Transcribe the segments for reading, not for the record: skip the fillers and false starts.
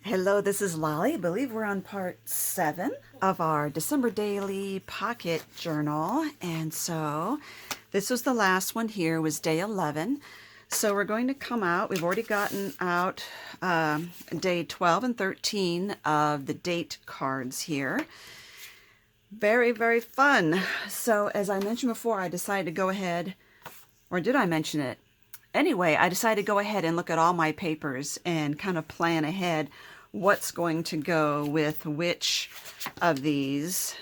Hello, this is Lolly. I believe we're on part 7 of our December Daily Pocket Journal. And so this was the last one here, was day 11. So we're going to come out. We've already gotten out day 12 and 13 of the date cards here. Very, very fun. So as I mentioned before, I decided to go ahead, or did I mention it? Anyway, I decided to go ahead and look at all my papers and kind of plan ahead what's going to go with which of these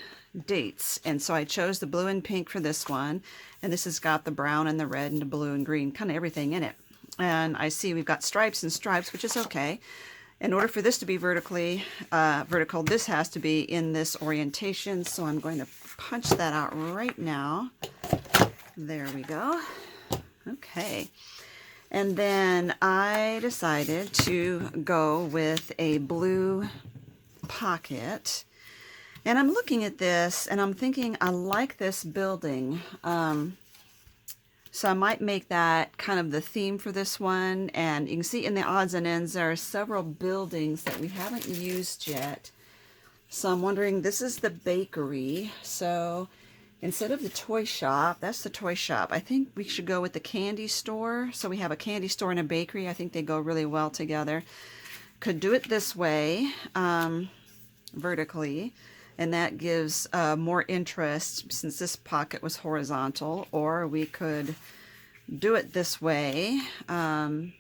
dates. And so I chose the blue and pink for this one. And this has got the brown and the red and the blue and green, kind of everything in it. And I see we've got stripes and stripes, which is okay. In order for this to be vertical, this has to be in this orientation. So I'm going to punch that out right now. There we go. Okay. And then I decided to go with a blue pocket. And I'm looking at this and I'm thinking I like this building. So I might make that kind of the theme for this one. And you can see in the odds and ends there are several buildings that we haven't used yet. So I'm wondering, this is the bakery. So instead of the toy shop, that's the toy shop. I think we should go with the candy store. So we have a candy store and a bakery. I think they go really well together. Could do it this way, vertically, and that gives more interest since this pocket was horizontal. Or we could do it this way, and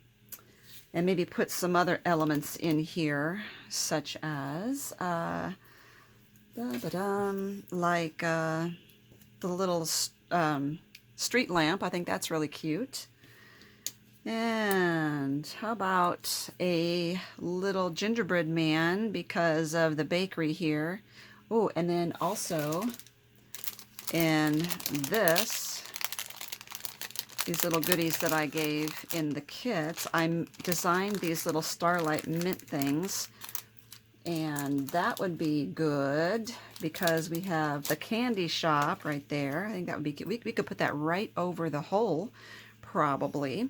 maybe put some other elements in here, such as like the little street lamp. I think that's really cute. And how about a little gingerbread man because of the bakery here. Oh, and then also in these little goodies that I gave in the kits, I designed these little starlight mint things. And that would be good because we have the candy shop right there. I think that would be good. We could put that right over the hole, probably.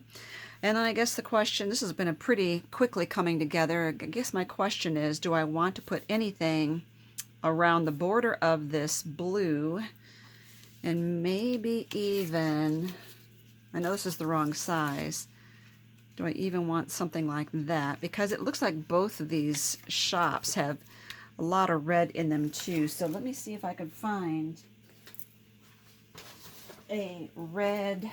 And then I guess the question, this has been a pretty quickly coming together. I guess my question is, do I want to put anything around the border of this blue? And maybe even, I know this is the wrong size, do I even want something like that? Because it looks like both of these shops have a lot of red in them too. So let me see if I can find a red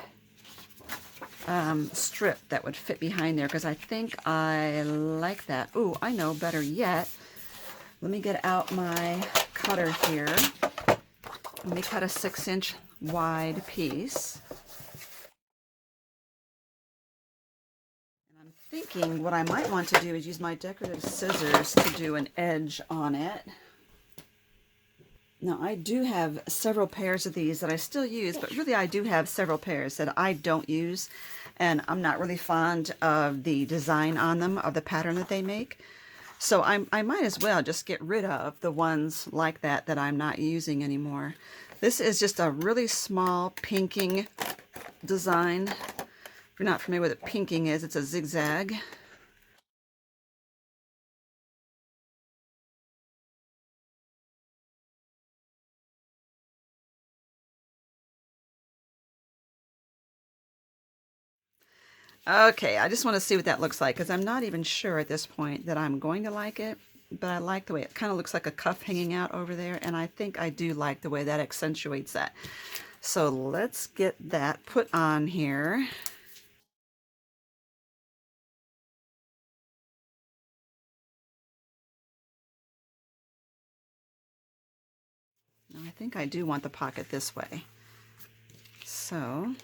strip that would fit behind there, because I think I like that. Ooh, I know, better yet. Let me get out my cutter here. Let me cut a 6-inch wide piece. Thinking what I might want to do is use my decorative scissors to do an edge on it. Now I do have several pairs of these that I still use, but really I do have several pairs that I don't use, and I'm not really fond of the design on them, of the pattern that they make. So I might as well just get rid of the ones like that that I'm not using anymore. This is just a really small pinking design. If you're not familiar with what pinking is, it's a zigzag. Okay, I just want to see what that looks like because I'm not even sure at this point that I'm going to like it, but I like the way it kind of looks like a cuff hanging out over there, and I think I do like the way that accentuates that. So let's get that put on here. Now, I think I do want the pocket this way. So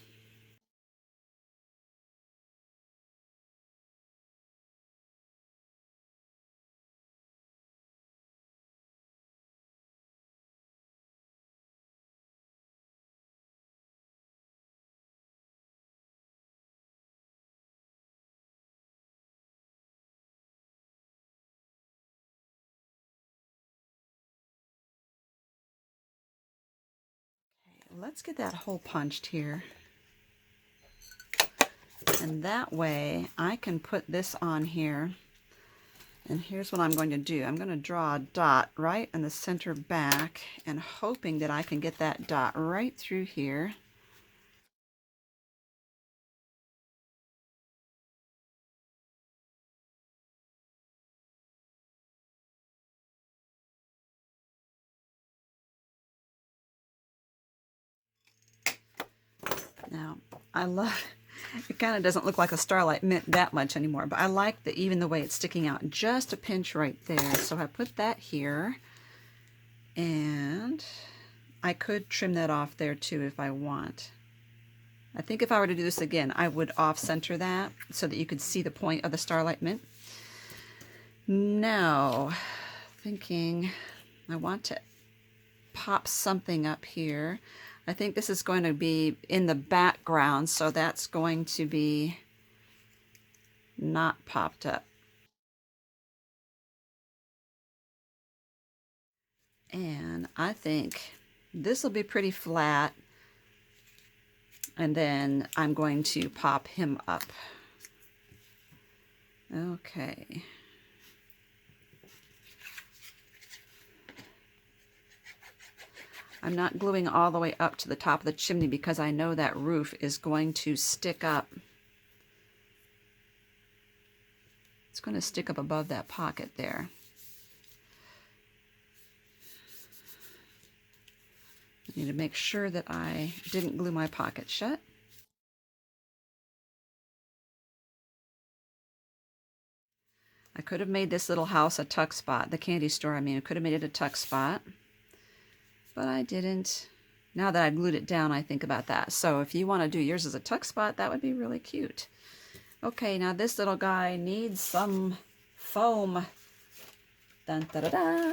let's get that hole punched here. And that way I can put this on here And here's what I'm going to do. I'm going to draw a dot right in the center back and hoping that I can get that dot right through here. Now, I love, it kind of doesn't look like a Starlight Mint that much anymore, but I like even the way it's sticking out just a pinch right there. So I put that here, and I could trim that off there too if I want. I think if I were to do this again, I would off-center that so that you could see the point of the Starlight Mint. Now, thinking I want to pop something up here. I think this is going to be in the background, so that's going to be not popped up. And I think this will be pretty flat, and then I'm going to pop him up. Okay. I'm not gluing all the way up to the top of the chimney because I know that roof is going to stick up. It's going to stick up above that pocket there. I need to make sure that I didn't glue my pocket shut. I could have made this little house a tuck spot, the candy store, I mean, I could have made it a tuck spot, but I didn't. Now that I glued it down, I think about that. So if you want to do yours as a tuck spot, that would be really cute. Okay, now this little guy needs some foam. Dun, da, da, da.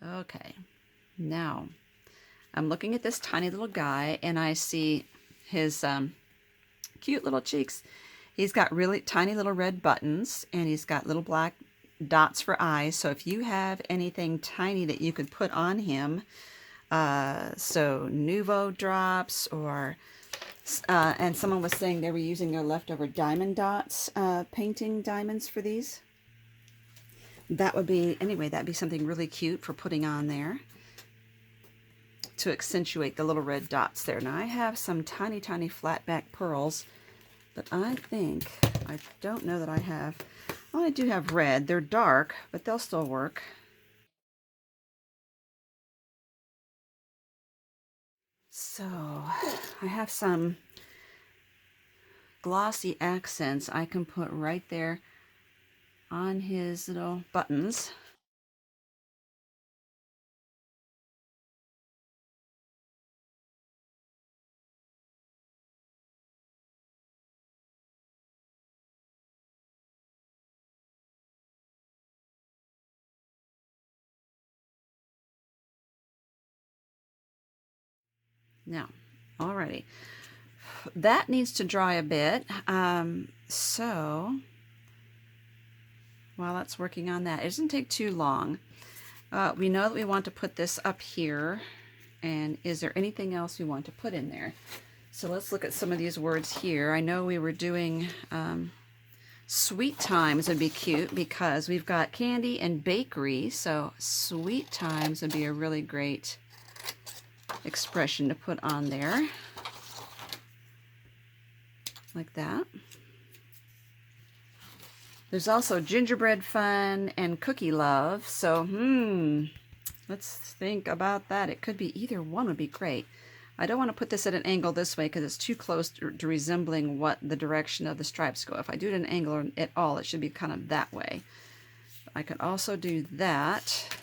Okay, now I'm looking at this tiny little guy and I see his cute little cheeks. He's got really tiny little red buttons and he's got little black dots for eyes. So if you have anything tiny that you could put on him, so Nouveau drops or, and someone was saying they were using their leftover diamond dots, painting diamonds for these. That would be, anyway, that'd be something really cute for putting on there to accentuate the little red dots there. Now I have some tiny, tiny flat back pearls, but I think, I don't know that I have, well, I do have red. They're dark, but they'll still work. So I have some glossy accents I can put right there on his little buttons. Now, alrighty, that needs to dry a bit. So while that's working on that, it doesn't take too long. We know that we want to put this up here, and is there anything else we want to put in there? So let's look at some of these words here. I know we were doing sweet times would be cute because we've got candy and bakery, so sweet times would be a really great expression to put on there, like that. There's also gingerbread fun and cookie love, so let's think about that. It could be either one would be great. I don't want to put this at an angle this way because it's too close to resembling what the direction of the stripes go. If I do it at an angle at all, it should be kind of that way. But I could also do that.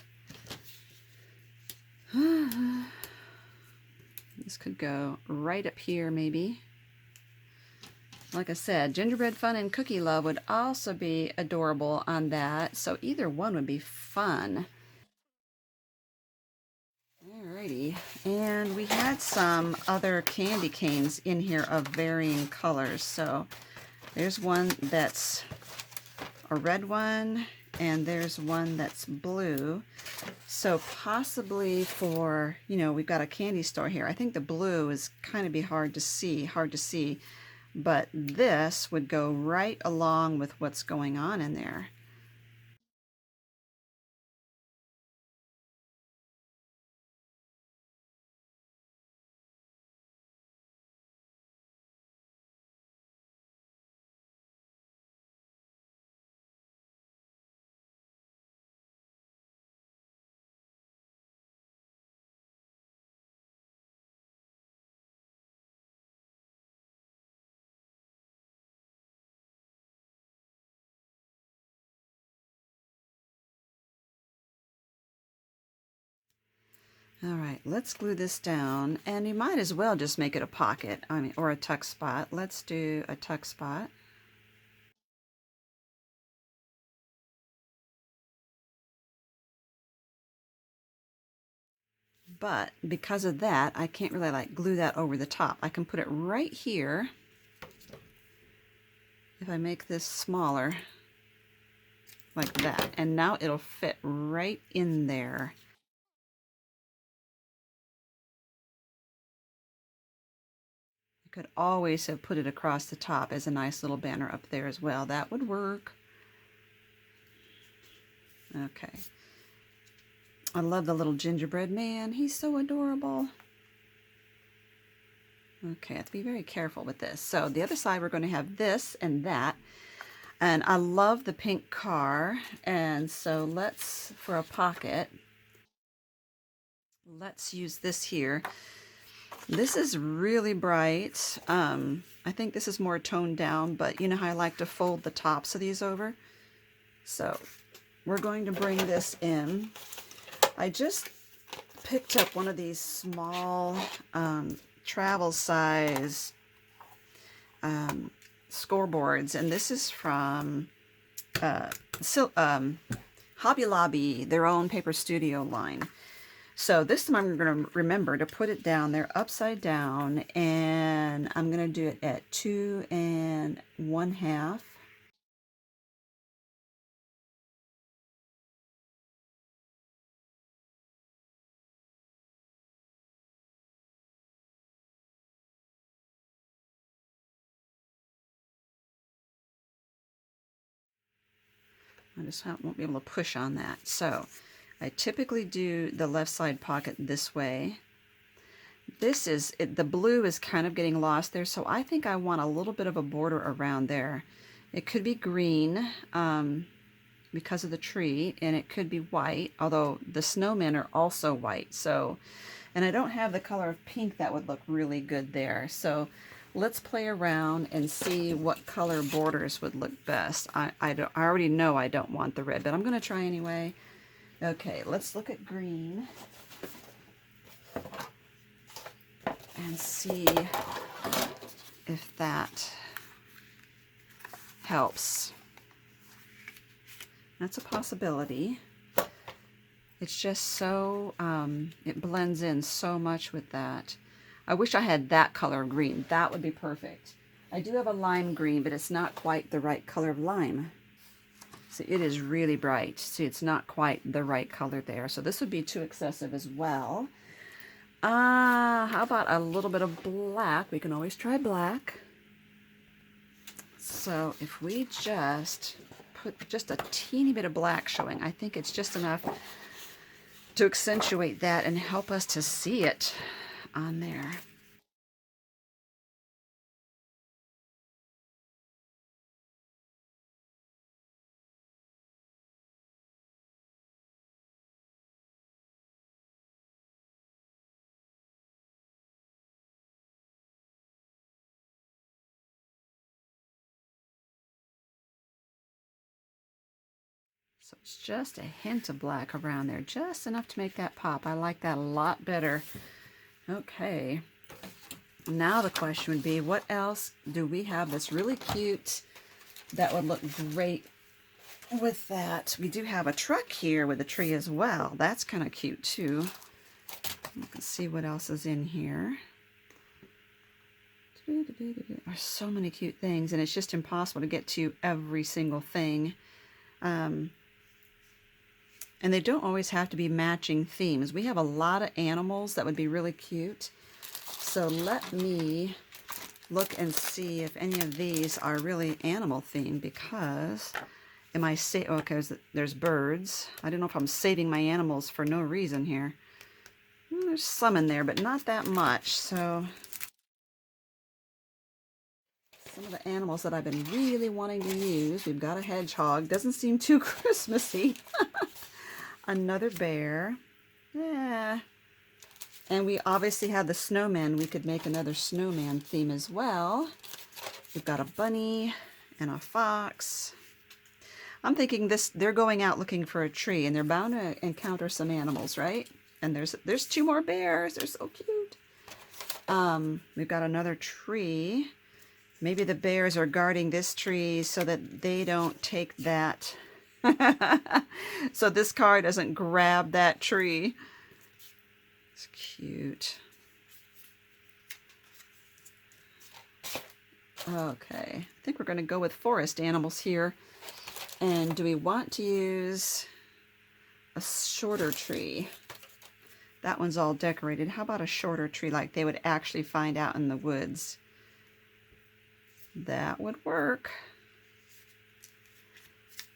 This could go right up here, maybe. Like I said, gingerbread fun and cookie love would also be adorable on that. So either one would be fun. Alrighty, and we had some other candy canes in here of varying colors. So there's one that's a red one, and there's one that's blue. So possibly for, you know, we've got a candy store here. I think the blue is kind of be hard to see, but this would go right along with what's going on in there. All right, let's glue this down, and you might as well just make it a pocket, I mean, or a tuck spot. Let's do a tuck spot. But because of that, I can't really like glue that over the top. I can put it right here. If I make this smaller, like that, and now it'll fit right in there. You could always have put it across the top as a nice little banner up there as well. That would work. Okay. I love the little gingerbread man. He's so adorable. Okay, I have to be very careful with this. So the other side, we're going to have this and that. And I love the pink car. And so let's, for a pocket, let's use this here. This is really bright. I think this is more toned down, but you know how I like to fold the tops of these over? So we're going to bring this in. I just picked up one of these small travel size scoreboards, and this is from Hobby Lobby, their own paper studio line. So this time I'm going to remember to put it down there upside down, and I'm going to do it at 2 1/2. I just won't be able to push on that. So I typically do the left side pocket this way. This is, the blue is kind of getting lost there, so I think I want a little bit of a border around there. It could be green because of the tree, and it could be white, although the snowmen are also white. So, and I don't have the color of pink that would look really good there. So let's play around and see what color borders would look best. I already know I don't want the red, but I'm going to try anyway. Okay, let's look at green and see if that helps. That's a possibility. It's just so, it blends in so much with that. I wish I had that color of green. That would be perfect. I do have a lime green, but it's not quite the right color of lime. So it is really bright. See, it's not quite the right color there. So this would be too excessive as well. How about a little bit of black? We can always try black. So if we just put just a teeny bit of black showing, I think it's just enough to accentuate that and help us to see it on there. So it's just a hint of black around there, just enough to make that pop. I like that a lot better. Okay. Now the question would be, what else do we have that's really cute that would look great with that? We do have a truck here with a tree as well. That's kind of cute too. You can see what else is in here. There's so many cute things, and it's just impossible to get to every single thing. And they don't always have to be matching themes. We have a lot of animals that would be really cute. So let me look and see if any of these are really animal themed, because am I okay, there's birds. I don't know if I'm saving my animals for no reason here. There's some in there, but not that much. So some of the animals that I've been really wanting to use. We've got a hedgehog. Doesn't seem too Christmassy. Another bear. Yeah. And we obviously have the snowman. We could make another snowman theme as well. We've got a bunny and a fox. I'm thinking they're going out looking for a tree, and they're bound to encounter some animals, right? And there's 2 more bears. They're so cute. We've got another tree. Maybe the bears are guarding this tree so that they don't take that. So this car doesn't grab that tree. It's cute. Okay, I think we're going to go with forest animals here. And do we want to use a shorter tree? That one's all decorated. How about a shorter tree like they would actually find out in the woods? That would work.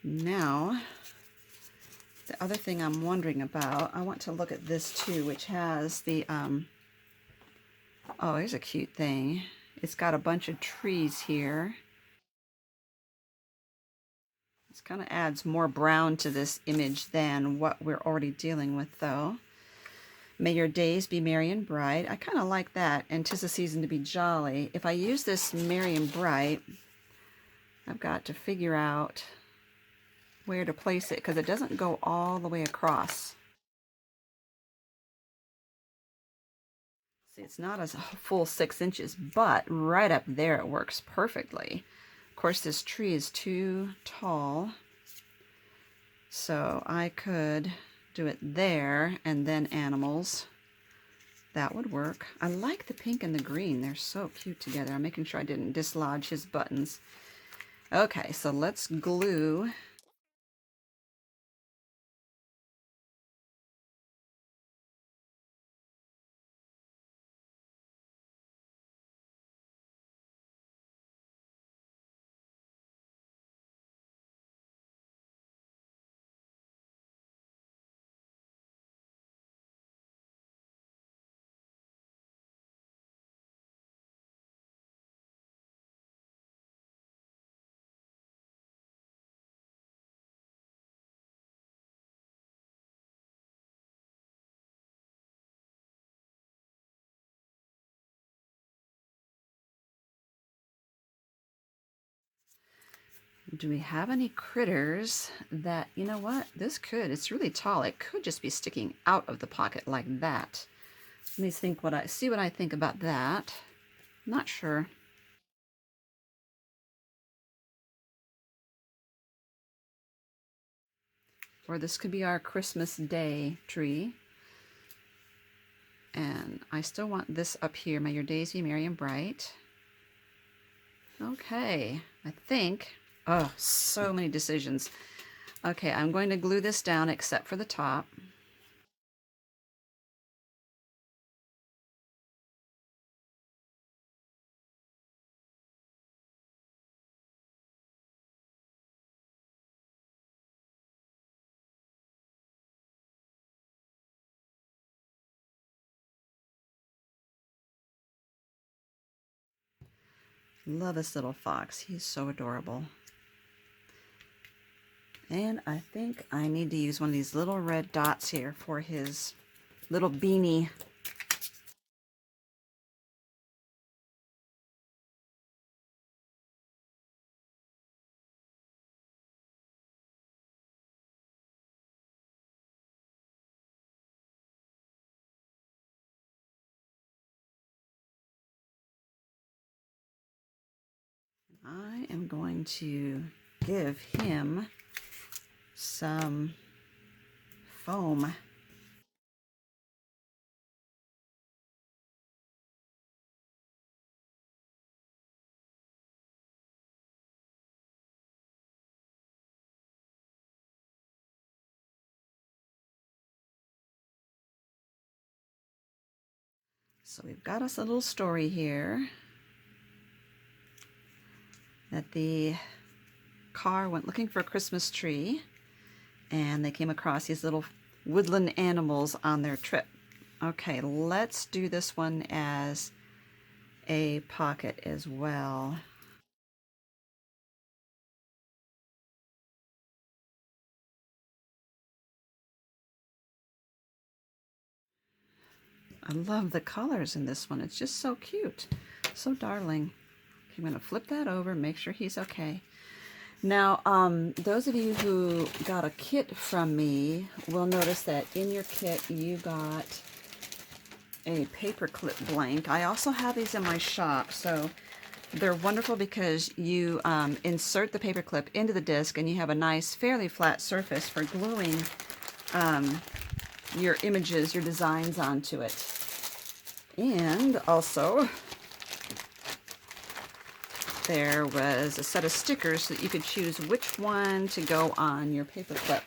Now, the other thing I'm wondering about, I want to look at this too, which has the, oh, here's a cute thing. It's got a bunch of trees here. This kind of adds more brown to this image than what we're already dealing with, though. May your days be merry and bright. I kind of like that. And 'tis a season to be jolly. If I use this merry and bright, I've got to figure out where to place it, because it doesn't go all the way across. See, it's not a full 6 inches, but right up there it works perfectly. Of course, this tree is too tall, so I could do it there and then animals. That would work. I like the pink and the green. They're so cute together. I'm making sure I didn't dislodge his buttons. Okay, so let's glue. Do we have any critters that, you know what, it's really tall. It could just be sticking out of the pocket like that. Let me see what I think about that. Not sure. Or this could be our Christmas Day tree. And I still want this up here. May your days be merry and bright. Okay, I think. Oh, so many decisions. Okay, I'm going to glue this down except for the top. Love this little fox. He's so adorable. And I think I need to use one of these little red dots here for his little beanie. I am going to give him some foam. So we've got us a little story here that the car went looking for a Christmas tree and they came across these little woodland animals on their trip. Okay, let's do this one as a pocket as well. I love the colors in this one. It's just so cute, so darling. I'm going to flip that over, make sure he's okay. Now, those of you who got a kit from me will notice that in your kit you got a paper clip blank. I also have these in my shop, so they're wonderful because you insert the paper clip into the disc and you have a nice, fairly flat surface for gluing your images, your designs onto it. And also, there was a set of stickers so that you could choose which one to go on your paper clip.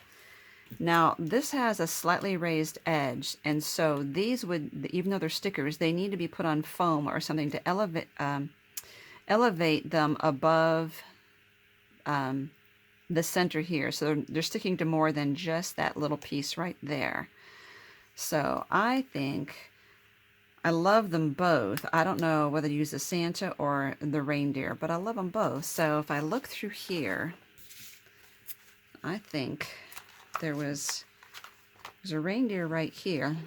Now, this has a slightly raised edge, and so these would, even though they're stickers, they need to be put on foam or something to elevate them above the center here. So they're sticking to more than just that little piece right there. So I think I love them both. I don't know whether to use the Santa or the reindeer, but I love them both. So if I look through here, I think there's a reindeer right here.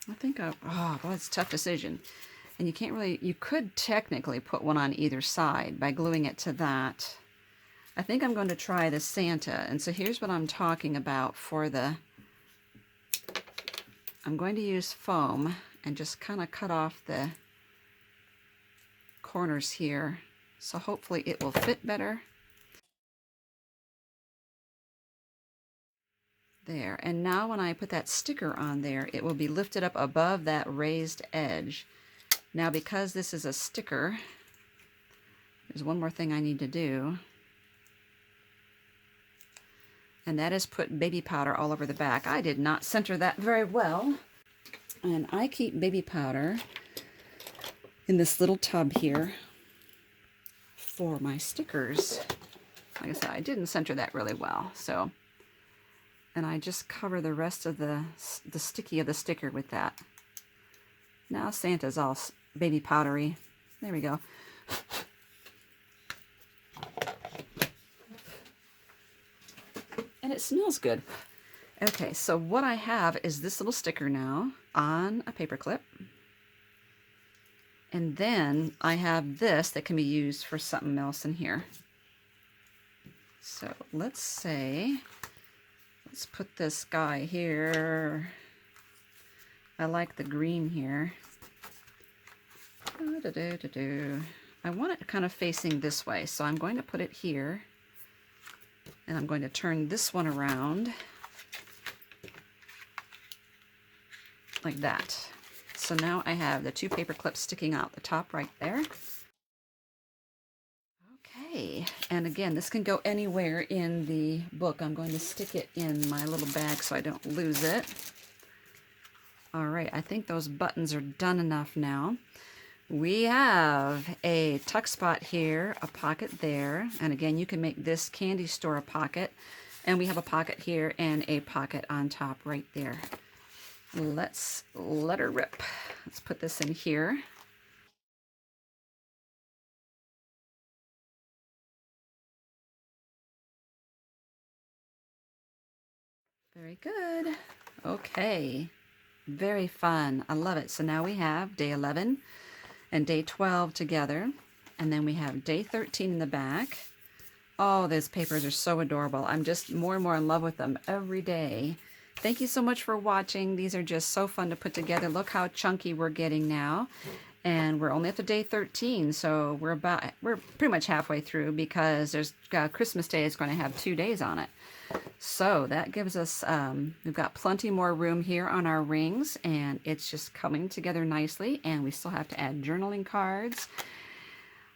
I think oh, boy, it's a tough decision. And you can't really, you could technically put one on either side by gluing it to that. I think I'm going to try the Santa. And so here's what I'm talking about for the, I'm going to use foam and just kind of cut off the corners here. So hopefully it will fit better. There. And now when I put that sticker on there, it will be lifted up above that raised edge. Now because this is a sticker, there's one more thing I need to do. And that is put baby powder all over the back. I did not center that very well. And I keep baby powder in this little tub here for my stickers. Like I said, I didn't center that really well. So, and I just cover the rest of the sticky of the sticker with that. Now Santa's all baby powdery. There we go. And it smells good. Okay, so what I have is this little sticker now on a paper clip. And then I have this that can be used for something else in here. So let's put this guy here. I like the green here. I want it kind of facing this way, so I'm going to put it here. And I'm going to turn this one around like that. So now I have the two paper clips sticking out the top right there. Okay, and again, this can go anywhere in the book. I'm going to stick it in my little bag so I don't lose it. All right, I think those buttons are done enough now. We have a tuck spot here, a pocket there, and again, you can make this candy store a pocket, and we have a pocket here and a pocket on top right there. Let's let her rip. Let's put this in here. Very good. Okay, very fun. I love it. So now we have day 11 and day 12 together, and then we have day 13 in the back. Oh, those papers are so adorable. I'm just more and more in love with them every day. Thank you so much for watching. These are just so fun to put together. Look how chunky we're getting now. And we're only up to day 13, so we're pretty much halfway through because there's Christmas Day is going to have 2 days on it. So that gives us, we've got plenty more room here on our rings, and it's just coming together nicely, and we still have to add journaling cards.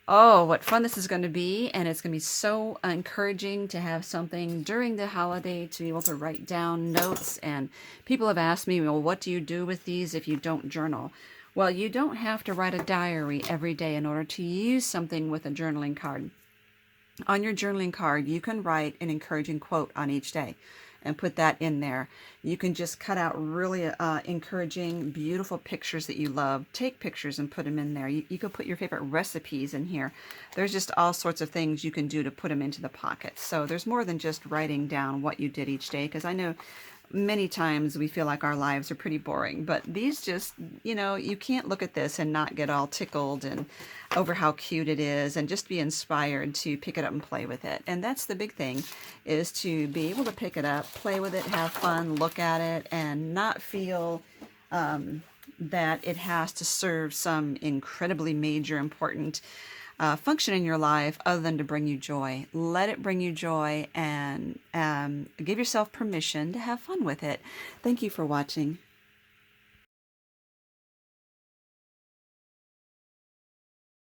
Oh, what fun this is going to be. And it's going to be so encouraging to have something during the holiday to be able to write down notes. And people have asked me, well, what do you do with these if you don't journal? Well, you don't have to write a diary every day in order to use something with a journaling card. On your journaling card, you can write an encouraging quote on each day and put that in there. You can just cut out really encouraging, beautiful pictures that you love. Take pictures and put them in there. You can put your favorite recipes in here. There's just all sorts of things you can do to put them into the pockets. So there's more than just writing down what you did each day, because I know many times we feel like our lives are pretty boring, but these just, you can't look at this and not get all tickled and over how cute it is and just be inspired to pick it up and play with it. And that's the big thing, is to be able to pick it up, play with it, have fun, look at it, and not feel that it has to serve some incredibly major, important function in your life other than to bring you joy. Let it bring you joy, and give yourself permission to have fun with it. Thank you for watching.